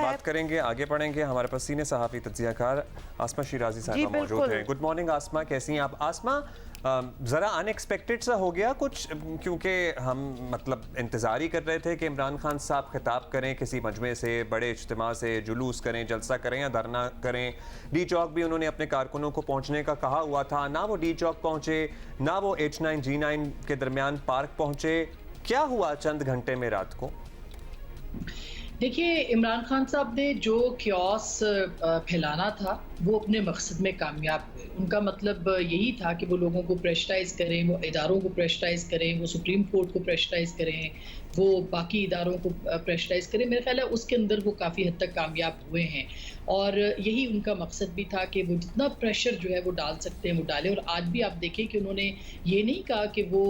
बात करेंगे, आगे बढ़ेंगे। हमारे पास सीनियर सहाफ़ी तज्ज़ियाकार आसमा शिराजी साहबा मौजूद हैं। गुड मॉर्निंग आसमा, कैसी हैं आप? आसमा, ज़रा अनएक्सपेक्टेड सा हो गया कुछ, क्योंकि हम मतलब इंतज़ार ही कर रहे थे कि इमरान खान साहब खिताब करें किसी मजमे से, बड़े इज्तिमा से, जुलूस करें, जलसा करें या धरना करें। डी चौक भी उन्होंने अपने कारकुनों को पहुंचने का कहा हुआ था, ना वो डी चौक पहुंचे, ना वो H9 G9 के दरमियान पार्क पहुंचे। क्या हुआ चंद घंटे में रात को? देखिए, इमरान खान साहब ने जो क्योस फैलाना था वो अपने मकसद में कामयाब हुए। उनका मतलब यही था कि वो लोगों को प्रेशराइज़ करें, वो इदारों को प्रेशराइज़ करें, वो सुप्रीम कोर्ट को प्रेशराइज़ करें, वो बाकी इदारों को प्रेशराइज़ करें। मेरा ख्याल है उसके अंदर वो काफ़ी हद तक कामयाब हुए हैं और यही उनका मकसद भी था कि वो जितना प्रेशर जो है वो डाल सकते हैं वो डालें। और आज भी आप देखें कि उन्होंने ये नहीं कहा कि वो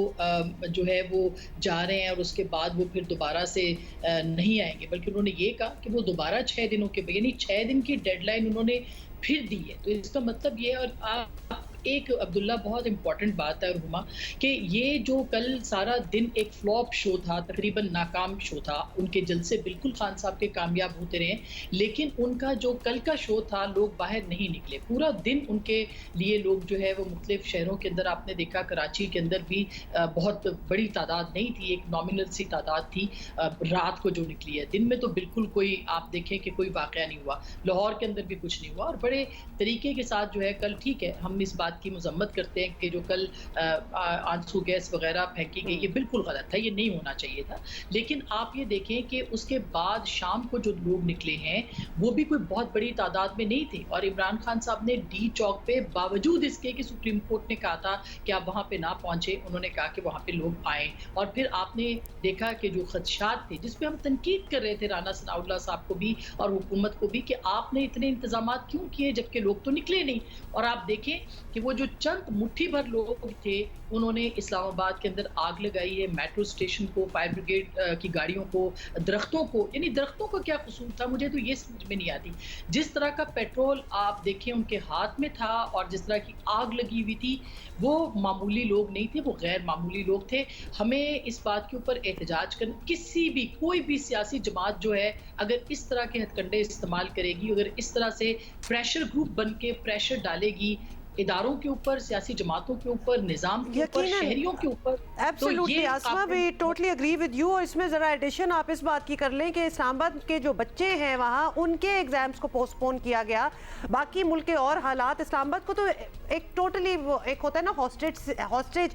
जो है वो जा रहे हैं और उसके बाद वो फिर दोबारा से नहीं आएंगे, बल्कि उन्होंने ये कहा कि वो दोबारा 6 दिनों के, यानी 6 दिन की डेडलाइन उन्होंने फिर दी है। तो इसका मतलब ये है। और आप एक अब्दुल्ला बहुत इंपॉर्टेंट बात है रुमा, कि ये जो कल सारा दिन एक फ्लॉप शो था, तकरीबन नाकाम शो था। उनके जलसे बिल्कुल खान साहब के कामयाब होते रहे, लेकिन उनका जो कल का शो था लोग बाहर नहीं निकले। पूरा दिन उनके लिए लोग जो है वो मुख्तलिफ शहरों के अंदर, आपने देखा कराची के अंदर भी बहुत बड़ी तादाद नहीं थी, एक नॉमिनल सी तादाद थी रात को जो निकली है। दिन में तो बिल्कुल कोई, आप देखें कि कोई वाक़या नहीं हुआ। लाहौर के अंदर भी कुछ नहीं हुआ और बड़े तरीके के साथ जो है कल, ठीक है हम इस बात की मजम्मत करते हैं कि जो कल आंसू गैस वगैरह फेंकी गई, ये बिल्कुल गलत था, ये नहीं होना चाहिए था। लेकिन आप ये देखें कि उसके बाद शाम को जो लोग निकले हैं वो भी कोई बहुत बड़ी तादाद में नहीं थे। और इमरान खान साहब ने डी चौक पे, बावजूद इसके कि सुप्रीम कोर्ट ने कहा था कि आप वहाँ पे ना पहुँचे, उन्होंने कहा कि वहाँ पे लोग आए। और फिर आपने देखा कि जो खदशात थे, जिसपे हम तनकीद कर रहे थे राना सनाउल्लाह साहब को भी और हुकूमत को भी, कि आपने इतने इंतजाम क्यों किए जबकि लोग तो निकले नहीं। और आप देखें कि वो जो चंद मुट्ठी भर लोग थे, उन्होंने इस्लामाबाद के अंदर आग लगाई है, मेट्रो स्टेशन को, फायर ब्रिगेड की गाड़ियों को, दरख्तों को। यानी दरख्तों का क्या कसूर था, मुझे तो ये समझ में नहीं आती। जिस तरह का पेट्रोल आप देखें उनके हाथ में था और जिस तरह की आग लगी हुई थी, वो मामूली लोग नहीं थे, वो गैर मामूली लोग थे। हमें इस बात के ऊपर एहतजाज करना, किसी भी कोई भी सियासी जमात जो है अगर इस तरह के हथकंडे इस्तेमाल करेगी, अगर इस तरह से प्रेशर ग्रुप बन के प्रेशर डालेगी इदारों के ऊपर, सियासी जमातों के ऊपर, निजाम के ऊपर, शहरियों के ऊपर, एब्सोल्युटली आसमा, we totally agree with you. और इसमें ज़रा एडिशन आप इस बात की कर लें कि इस्लामाबाद के जो बच्चे हैं वहाँ, उनके एग्जाम्स को पोस्टपोन किया गया। बाकी मुल्क के और हालात, इस्लामाबाद को तो एक टोटली एक होता है ना हॉस्टेज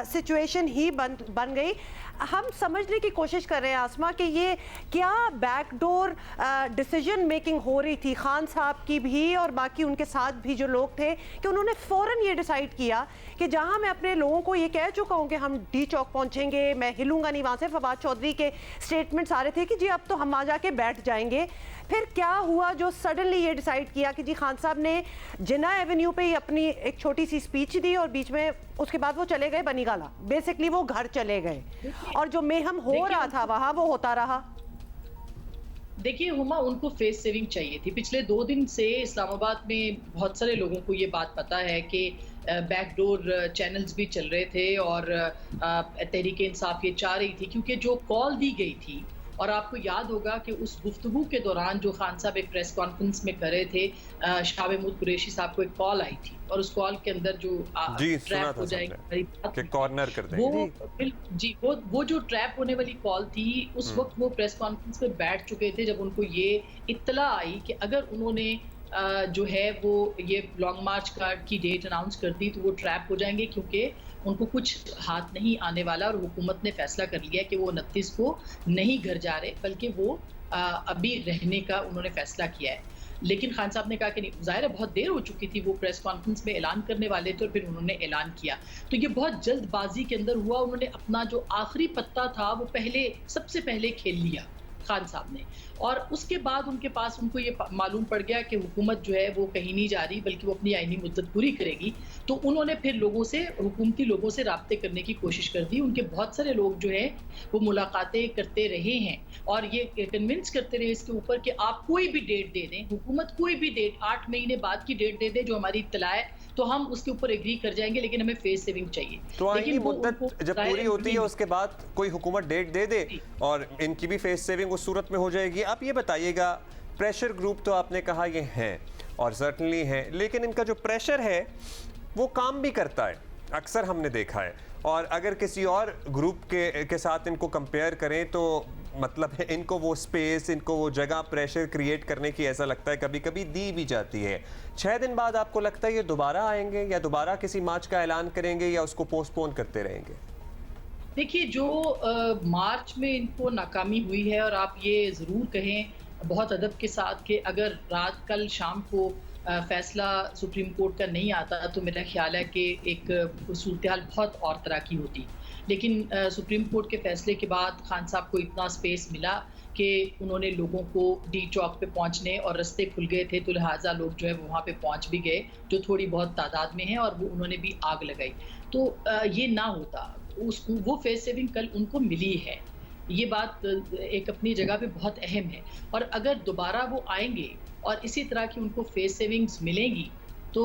सिचुएशन ही बन गई। हम समझने की कोशिश कर रहे हैं आसमा कि ये क्या बैकडोर डिसीजन मेकिंग हो रही थी खान साहब की भी और बाकी उनके साथ भी जो लोग थे, कि उन्होंने फ़ौरन ये डिसाइड किया कि जहां मैं अपने लोगों को ये कह चुका हूं कि हम डी चौक पहुंचेंगे, मैं हिलूंगा नहीं वहां से। फवाद चौधरी के स्टेटमेंट्स आ रहे थे कि जी अब तो हम आ जाके बैठ जाएंगे। फिर क्या हुआ जो सडनली ये डिसाइड किया कि जी खान साहब ने जिन्ना एवेन्यू पे ही अपनी एक छोटी सी स्पीच दी और बीच में उसके बाद वो चले गए बनीगाला, बेसिकली वो घर चले गए और जो मेहम हो रहा था वहां वो होता रहा। देखिए हुमा, उनको फेस सेविंग चाहिए थी। पिछले 2 दिन से इस्लामाबाद में बहुत सारे लोगों को ये बात पता है कि बैकडोर चैनल्स भी चल रहे थे और तहरीक इंसाफ ये चाह रही थी, क्योंकि जो कॉल दी गई थी, और आपको याद होगा कि उस गुफ्तगू के दौरान जो खान साहब एक प्रेस कॉन्फ्रेंस में कर रहे थे, शाह महमूद कुरैशी साहब को एक कॉल आई थी और उस कॉल के अंदर जो ट्रैप हो जाएगी, कॉर्नर कर देंगे, वो जो ट्रैप होने वाली कॉल थी, उस वक्त वो प्रेस कॉन्फ्रेंस में बैठ चुके थे जब उनको ये इत्तला आई कि अगर उन्होंने जो है वो ये लॉन्ग मार्च की डेट अनाउंस कर दी तो वो ट्रैप हो जाएंगे, क्योंकि उनको कुछ हाथ नहीं आने वाला। और हुकूमत ने फैसला कर लिया कि वो 29 को नहीं घर जा रहे, बल्कि वो अभी रहने का उन्होंने फैसला किया है। लेकिन खान साहब ने कहा कि नहीं, ज़ाहिर है बहुत देर हो चुकी थी, वो प्रेस कॉन्फ्रेंस में ऐलान करने वाले थे और फिर उन्होंने ऐलान किया। तो ये बहुत जल्दबाजी के अंदर हुआ। उन्होंने अपना जो आखिरी पत्ता था वो सबसे पहले खेल लिया खान साहब ने, और उसके बाद उनके पास उनको ये मालूम पड़ गया कि हुकूमत जो है वो कहीं नहीं जा रही, बल्कि वो अपनी आईनी मुद्दत पूरी करेगी। तो उन्होंने फिर हुकूमती लोगों से राब्ते करने की कोशिश कर दी। उनके बहुत सारे लोग जो है वो मुलाकातें करते रहे हैं और ये कन्विंस करते रहे इसके ऊपर कि आप कोई भी डेट दे दें, हुकूमत कोई भी डेट 8 महीने बाद की डेट दे दे जो हमारी इत्तला है, तो हम उसके ऊपर एग्री कर जाएंगे, लेकिन हमें फेस सेविंग चाहिए। तो आईनी मुद्दत जब पूरी होती है उसके बाद कोई हुकूमत डेट दे दे और इनकी भी फेस सेविंग उस सूरत में हो जाएगी। आप ये बताइएगा प्रेशर ग्रुप तो आपने कहा ये हैं और सर्टनली है, लेकिन इनका जो प्रेशर है वो काम भी करता है, अक्सर हमने देखा है। और अगर किसी और ग्रुप के साथ इनको कंपेयर करें तो मतलब है इनको वो स्पेस, इनको वो जगह प्रेशर क्रिएट करने की ऐसा लगता है कभी कभी दी भी जाती है। 6 दिन बाद आपको लगता है ये दोबारा आएंगे या दोबारा किसी मार्च का ऐलान करेंगे या उसको पोस्टपोन करते रहेंगे? देखिए, जो मार्च में इनको नाकामी हुई है, और आप ये ज़रूर कहें बहुत अदब के साथ कि अगर रात कल शाम को फैसला सुप्रीम कोर्ट का नहीं आता तो मेरा ख्याल है कि एक सूरत हाल बहुत और तरह की होती। लेकिन सुप्रीम कोर्ट के फैसले के बाद खान साहब को इतना स्पेस मिला कि उन्होंने लोगों को डी चौक पे पहुंचने, और रास्ते खुल गए थे तो लिहाजा लोग जो है वो वहाँ पे पहुंच भी गए, जो थोड़ी बहुत तादाद में है, और वो उन्होंने भी आग लगाई। तो ये ना होता, उसको वो फेस सेविंग कल उनको मिली है। ये बात एक अपनी जगह पे बहुत अहम है। और अगर दोबारा वो आएंगे और इसी तरह की उनको फेस सेविंग्स मिलेंगी तो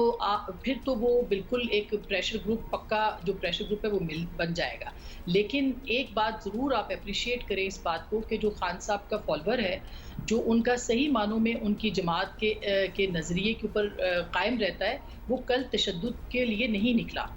फिर तो वो बिल्कुल एक प्रेशर ग्रुप, पक्का जो प्रेशर ग्रुप है वो बन जाएगा। लेकिन एक बात ज़रूर आप अप्रिशिएट करें इस बात को कि जो खान साहब का फॉलोअर है, जो उनका सही मानों में उनकी जमात के नज़रिए के ऊपर कायम रहता है, वो कल तशद्दुद के लिए नहीं निकला।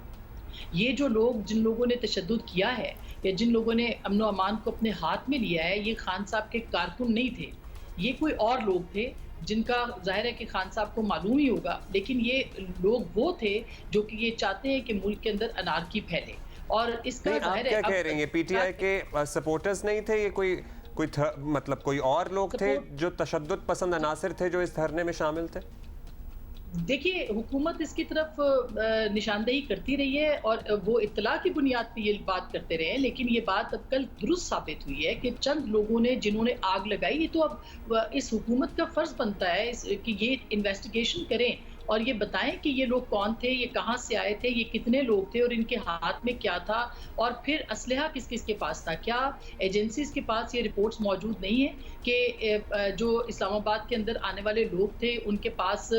ये जो लोग, जिन लोगों ने तशद्दुद किया है या जिन लोगों ने अमन व अमान को अपने हाथ में लिया है, ये खान साहब के कारकुन नहीं थे, ये कोई और लोग थे जिनका जाहिर है कि खान साहब को मालूम ही होगा। लेकिन ये लोग वो थे जो कि ये चाहते हैं कि मुल्क के अंदर अनारकी फैले, और इसका जाहिर है। क्या कह रही हैं, पीटीआई के सपोर्टर्स नहीं थे, ये कोई मतलब कोई और लोग थे जो तशद्दुद पसंद अनासिर थे जो इस धरने में शामिल थे? देखिए, हुकूमत इसकी तरफ निशानदेही करती रही है और वो इत्तला की बुनियाद पे ये बात करते रहे हैं, लेकिन ये बात अब कल दुरुस्त साबित हुई है कि चंद लोगों ने जिन्होंने आग लगाई, ये तो अब इस हुकूमत का फर्ज बनता है कि ये इन्वेस्टिगेशन करें और ये बताएं कि ये लोग कौन थे, ये कहाँ से आए थे, ये कितने लोग थे और इनके हाथ में क्या था, और फिर असलहा किस किस के पास था। क्या एजेंसीज के पास ये रिपोर्ट्स मौजूद नहीं है कि जो इस्लामाबाद के अंदर आने वाले लोग थे उनके पास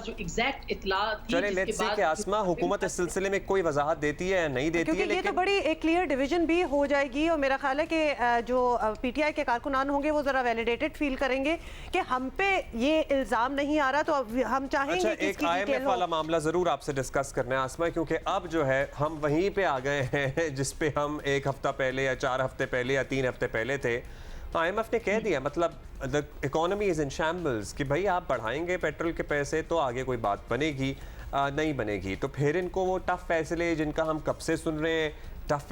जो एग्जैक्ट इत्तला थी? चलिए लेट्स सी कि आसमा हुकूमत इस सिलसिले में कोई वजाहत देती है या नहीं देती है, लेकिन ये तो बड़ी एक क्लियर डिवीजन भी हो जाएगी, और मेरा ख्याल है कि जो पीटीआई के कारकुनान होंगे वो जरा वैलिडेटेड फील करेंगे कि हम पे ये इल्जाम नहीं आ रहा, तो हम चाहेंगे कि एक आईएमएफ वाला मामला जरूर आपसे डिस्कस करना है आसमा, क्योंकि अब जो है हम वहीं पे आ गए हैं जिस पे हम 1 हफ्ता पहले या 4 हफ्ते पहले या 3 हफ्ते पहले थे। आईएमएफ ने कह दिया, मतलब the economy is in shambles, कि भाई आप बढ़ाएंगे पेट्रोल के पैसे तो आगे कोई बात बनेगी नहीं बनेगी। तो फिर इनको वो टफ फैसले जिनका हम कब से सुन रहे हैं, टफ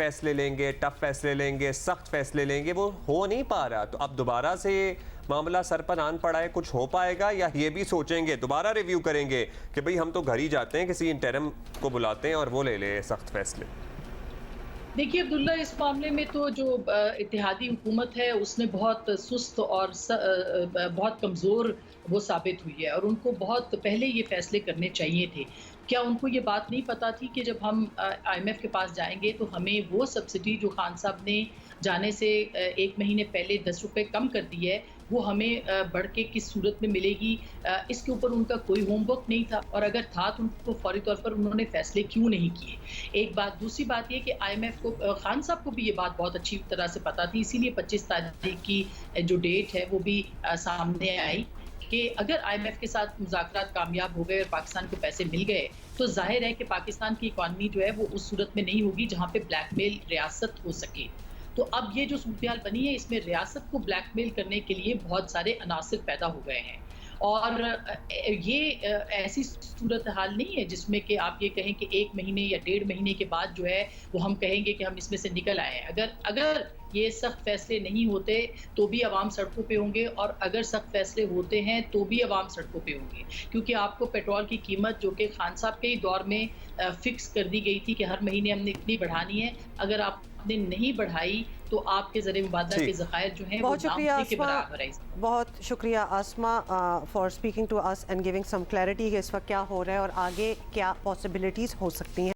फैसले लेंगे, सख्त फैसले लेंगे, वो हो नहीं पा रहा। तो अब दोबारा से मामला सर पर आन पड़ा है, कुछ हो पाएगा या ये भी सोचेंगे, दोबारा रिव्यू करेंगे कि भाई हम तो घर ही जाते हैं, किसी इंटरिम को बुलाते हैं और वो ले ले सख्त फैसले? देखिए अब्दुल्ला, इस मामले में तो जो इत्तेहादी हुकूमत है उसने बहुत सुस्त और बहुत कमज़ोर वो साबित हुई है, और उनको बहुत पहले ये फैसले करने चाहिए थे। क्या उनको ये बात नहीं पता थी कि जब हम आईएमएफ के पास जाएंगे तो हमें वो सब्सिडी जो खान साहब ने जाने से 1 महीने पहले 10 रुपये कम कर दी है, वो हमें बढ़ के किस सूरत में मिलेगी? इसके ऊपर उनका कोई होमवर्क नहीं था, और अगर था तो उनको फौरी तौर पर उन्होंने फैसले क्यों नहीं किए? एक बात। दूसरी बात ये कि आईएमएफ को, खान साहब को भी ये बात बहुत अच्छी तरह से पता थी, इसीलिए 25 तारीख की जो डेट है वो भी सामने आई कि अगर आईएमएफ के साथ मुज़ाकरात कामयाब हो गए और पाकिस्तान को पैसे मिल गए तो जाहिर है कि पाकिस्तान की इकॉनमी जो है वो उस सूरत में नहीं होगी जहाँ पे ब्लैकमेल रियासत हो सके। तो अब ये जो सूरत हाल बनी है, इसमें रियासत को ब्लैकमेल करने के लिए बहुत सारे अनासिर पैदा हो गए हैं, और ये ऐसी सूरत हाल नहीं है जिसमें कि आप ये कहें कि 1 महीने या 1.5 महीने के बाद जो है वो हम कहेंगे कि हम इसमें से निकल आए हैं। अगर ये सख्त फैसले नहीं होते तो भी अवाम सड़कों पे होंगे, और अगर सख्त फैसले होते हैं तो भी अवाम सड़कों पे होंगे, क्योंकि आपको पेट्रोल की कीमत जो कि खान साहब के ही दौर में फिक्स कर दी गई थी कि हर महीने हमने इतनी बढ़ानी है, अगर आपने नहीं बढ़ाई तो आपके ज़रिए मुबादला के ज़खायर जो हैं वो नामुमकिन के बराबर है। बहुत शुक्रिया Asma for speaking to us and giving some clarity कि इस वक्त क्या हो रहा है और आगे क्या पॉसिबिलिटीज़ हो सकती हैं।